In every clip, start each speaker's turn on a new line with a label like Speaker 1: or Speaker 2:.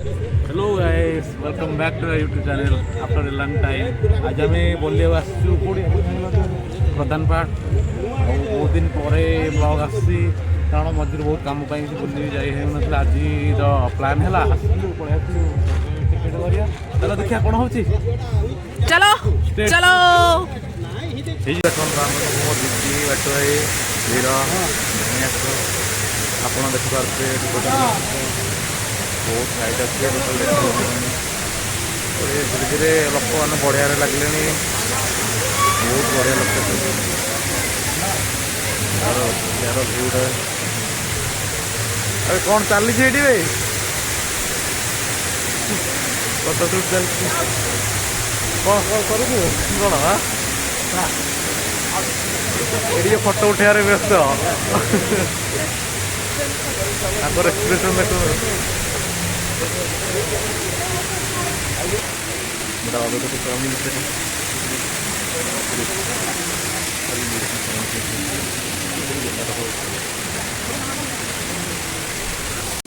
Speaker 1: Hello guys, welcome back to YouTube channel after a long time. आज आम बोलिए आसचु प्रधान part बहुत दिन पर ब्लॉग आसी कारण मझे बहुत कम बुले जाई आज प्लान है टिकेट करिया चलो देखिए कौन हो
Speaker 2: चलो चलो
Speaker 1: आप देखिपारे बहुत लाइट आसे धीरे धीरे लोक मैंने बढ़िया लगे बहुत बढ़िया लोकेशन यार भ्यूटा अरे कौन चली फोटो सुट चलती कौन ये फोटो उठार व्यस्त एक्सप्रेशन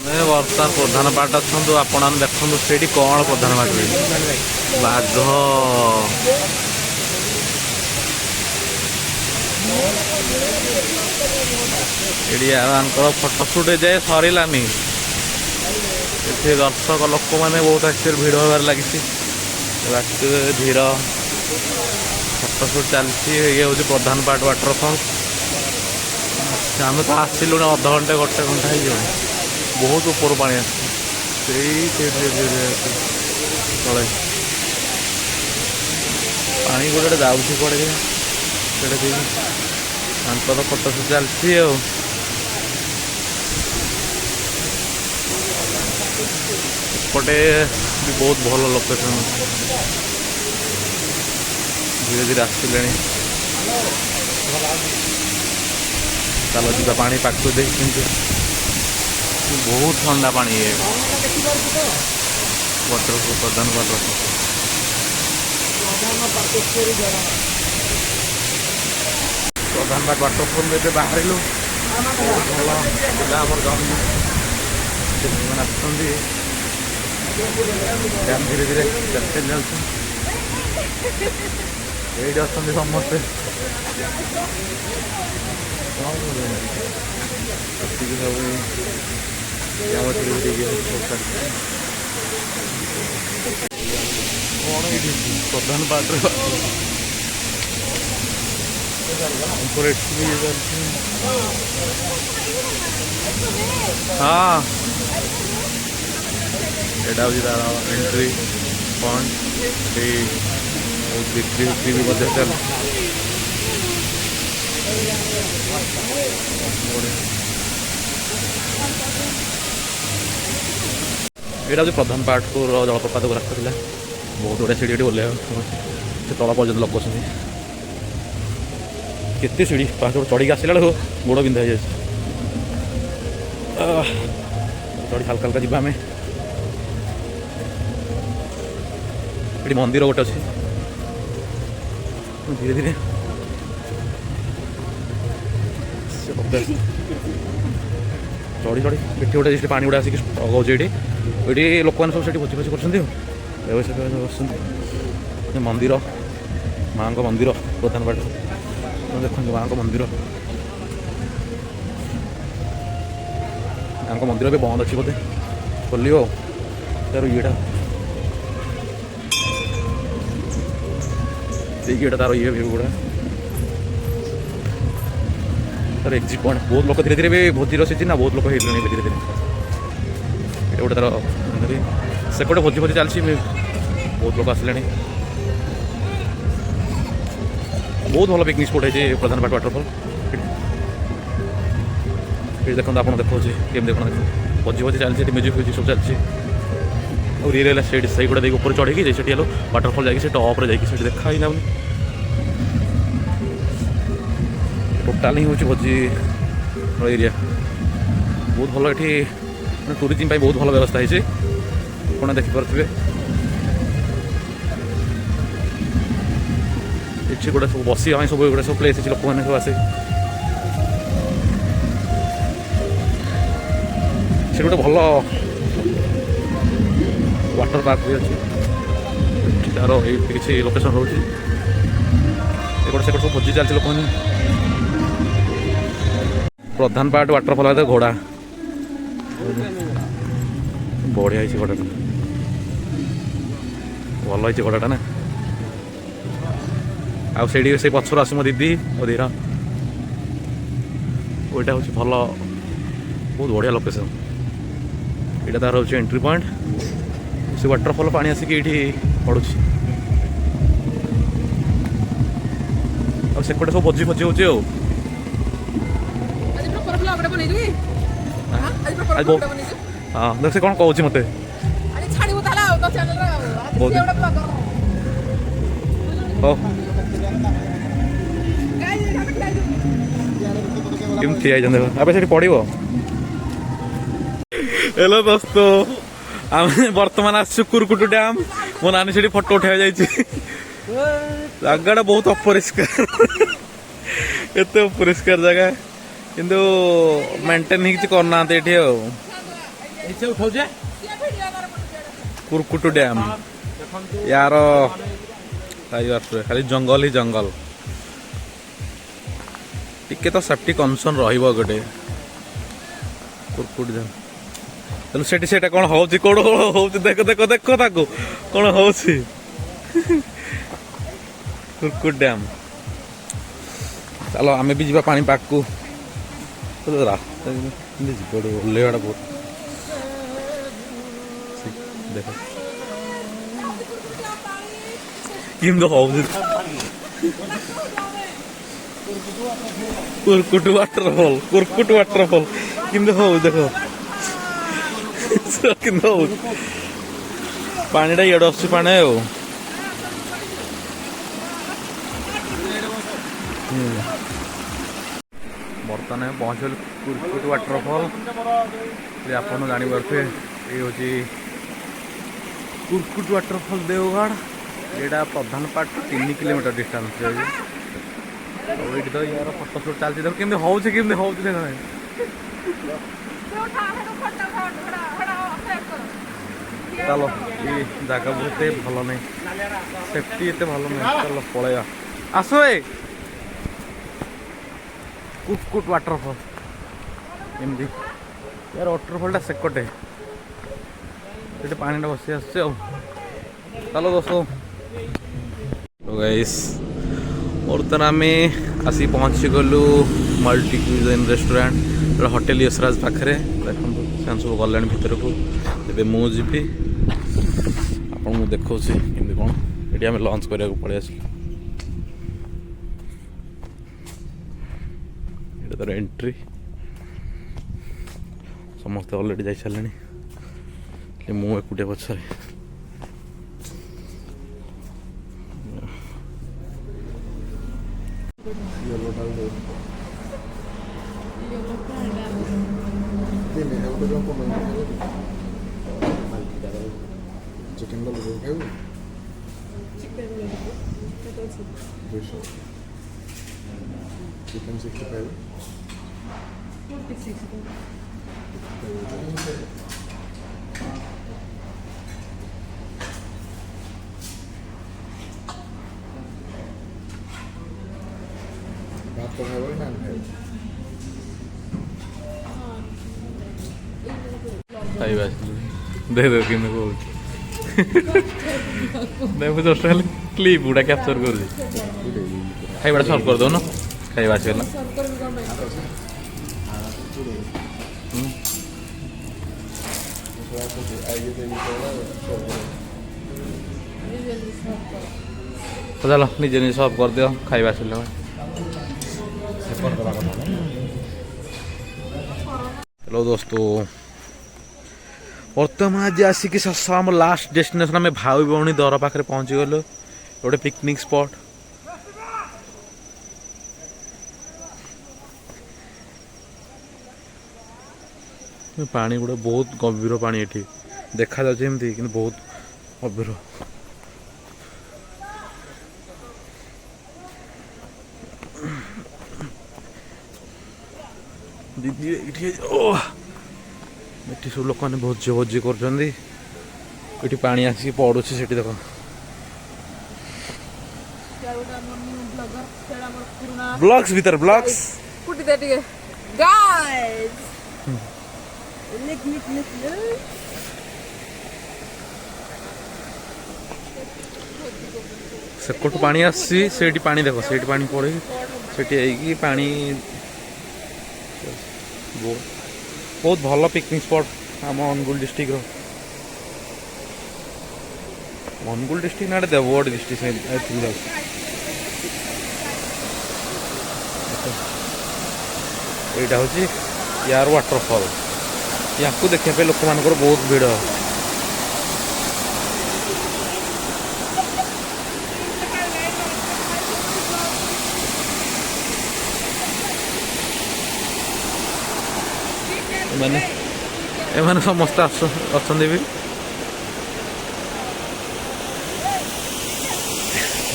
Speaker 1: देखो बर्तमान प्रधान पार्ट अच्छु आपण देखु से कौन प्रधान पार्ट बाघ फोटो सुट जाए सरलानी ये दर्शक लोक मैंने बहुत आश्चर्य भिड़ होबार लगी धीर फोटो सुट चलती ये हूँ प्रधान पार्ट वाटरफल आम तो आसलु अध घंटे गोटे घंटा हो बहुत ऊपर पानी आस तले पानी गोटे जाऊँगी कड़े तो फोटो सुट चलती पटे भी बहुत भल लोकेशन धीरे धीरे आसले चलो जी पानी पाक दे बहुत ठंडा पानी है वाटरफल प्रधान वाटरफल प्रधान पार्ट वाटरफल में बाहर भल धीरे धीरे चलते ये समस्ते प्रधान पार्ट हाँ एटा हूँ तार एंट्री पॉइंट बिक्री बिक्री भी चल यहाँ हूँ प्रधान पार्ट को जलप्रपात को रास्ता था बहुत गुड़ा सीढ़ी ओल्ले तल पर्यटन लोक केते सीढ़ी पाँच चढ़ी आसला बेलू गोड़ बिंधा हो चढ़ी हल्का हल्का जीवा आम ये मंदिर गोटे अच्छे धीरे धीरे चढ़ी चढ़ी ये गोटे पानी गुड़ा आसिक अगाऊे ये लोक मैंने सब भोजी भोजी कर मंदिर माँ को मंदिर प्रधान पार्ट देखो माँ को मंदिर माँ मंदिर भी बंद अच्छी बोधे खोल तार येटा ये तार ये व्यू गुड़ा तार एक्जिट पॉइंट बहुत लोग धीरे धीरे भी भोजीर सीजन ना बहुत लोग हो धीरे धीरे ये गोटे तार से गोटे भोजी भोजी चलती बहुत लोग आसले बहुत भल पिकनिक स्पॉट है प्रधान पार्ट वाटरफल ये देखो आप देखो केम देखो भोजी भोजी चलती म्यूजिक फ्यूजिक सब चलती और ये सैड सही गुड़ा देखिए ऊपर चढ़ी से वाटरफल जाकि टॉप जाकि देखा ही ना टोटाल ही हूँ भोजी एरिया बहुत भल ये टूरिज्म बहुत भल व्यवस्था है आप देखिपे ये गोटे सब बस सब गोटे सब प्लेस लोक मैंने सब आसे से गोटे भल वाटर पार्क भी अच्छी तार ये किसी लोकेशन रोचे एपट सेपट सब भोजी चलती लोक प्रधान पार्ट वाटरफल घोड़ा बढ़िया घोड़ा भल घोड़ाटा ना आड़ी से पचर आस मो दीदी मो धीर ओटा हूँ भल बहुत बढ़िया लोकेशन यहाँ तार हूँ एंट्री पॉइंट से वाटरफल पानी आसिक ये पड़ू सेपटे सब भोजी भोजी हो हाँ देख से कौन कहूँ मत केमती आई से पड़ो हेलो दोस्त आम बर्तमान आसु कुरकुटु डैम मो नानी से फोटो उठा जगह बहुत अपरिष्कार एत अपरिष्कार जगह किंतु मेंटेन ही करना कुरकुटु डैम यार खाली जंगल ही जंगल टिके तो सेफ्टी कनसर्न रहिबो गोटे कुरकुटु डैम तेल से कौन हो कौन हो देख देख देख ताको कौन हो कुरकुट डैम चलो आमे भी जीवा पानी पाक को रास्ता ओल्लेवाड़ा बहुत देख किम हो कुरकुट वाटरफॉल किम हो देखो कि पानीटा इे आस पाने बर्तमान पहुँच कुरकुट वाटरफॉल आप जापे ये हूँ कुरकुट वाटरफॉल देवगढ़ यहाँ प्रधान पार्ट 3 किलोमीटर डिस्टेंस ये तो यार फोटो सुट चलती देख केमती हो चलो ये जगह बहुत भल नहीं सेफ्टी एत भल नहीं चलो पलैया आस कुरकुट वाटरफॉल एमती यार वाटरफॉलटा सेकटे ये पानी बसी आस चलो दोस्तों गाइस बर्तमान आम आसी पहुँची गलु multi cuisine restaurant hotel Yashraj पाखे देखो सब गले भर को ए मुझे आपको देखा कमी कौन ये आम लंच करने पड़े आस तार एंट्री समस्त अलरेडी जा सारे मु एकुटिया पछरे
Speaker 3: चिकन चिकन 65 बात तो है वही नाम है
Speaker 1: आई बात दे दो कि मैं बोल मैं वो जस्ट खाली क्लिप उड़ा कैप्चर कर दे खाई बड़ा सॉल्व कर दो ना खाई बात करना तो चलो निजे निजे सॉल्व कर दियो खाई बात चलो हेलो दोस्तों बर्तमान आज आसिक आम लास्ट डेस्टिनेशन आम भाई भौणी दर पाखे पहुँची गलु गोटे पिकनिक स्पॉट पानी गुड़ा बहुत गभीर पानी ये देखा जामती कि बहुत गभीर दीदी ये सब लोक मैंने भोजी भोजी कर ଏଠି ପାଣି ଆସିକି ପଡ଼ୁଛି ସେଠି ଦେଖ। ବ୍ଲଗ୍ସ ଭିତରେ ବ୍ଲଗ୍ସ
Speaker 2: कुटी दे ठीक है गाइस लिख लिख लिख
Speaker 1: ସେପଟୁ ପାଣି ଆସିଛି ସେଇଠି ପାଣି ଦେଖ ସେଇଠି ପାଣି ପଡ଼େ ସେଠି ହେଇକି ପାଣି ବହୁତ ଭଲ ପିକନିକ୍ ସ୍ପଟ୍ ଆମ ଅନୁଗୁଳ ଡିଷ୍ଟ୍ରିକ୍ଟର। ଅନୁଗୁଳ ଡିଷ୍ଟ୍ରିକ୍ଟ ନା ଦେବଗଡ଼ ଡିଷ୍ଟ୍ରିକ୍ଟ ଏଇଟା ହେଉଛି ୟାର ୱାଟରଫଲ୍। ୟାକୁ ଦେଖିବା ପାଇଁ ଲୋକମାନଙ୍କର ବହୁତ ଭିଡ଼। ଏମାନେ ସମସ୍ତେ ଅଛନ୍ତି ବି।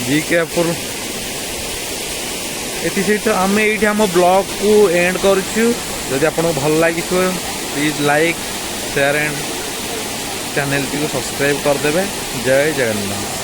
Speaker 1: ବି କେୟାରଫୁଲ୍। ଏଠି ସେଇଠି ଆମେ ଏଇଠି ଆମ ବ୍ଲଗ୍କୁ ଏଣ୍ଡ କରୁଛୁ। ଯଦି ଆପଣଙ୍କୁ ଭଲ ଲାଗିଥିବ ପ୍ଲିଜ୍ ଲାଇକ୍ ସେୟାର ଆଣ୍ଡ ଚ୍ୟାନେଲଟିକୁ ସବସ୍କ୍ରାଇବ୍ କରିଦେବେ। ଜୟ ଜଗନ୍ନାଥ।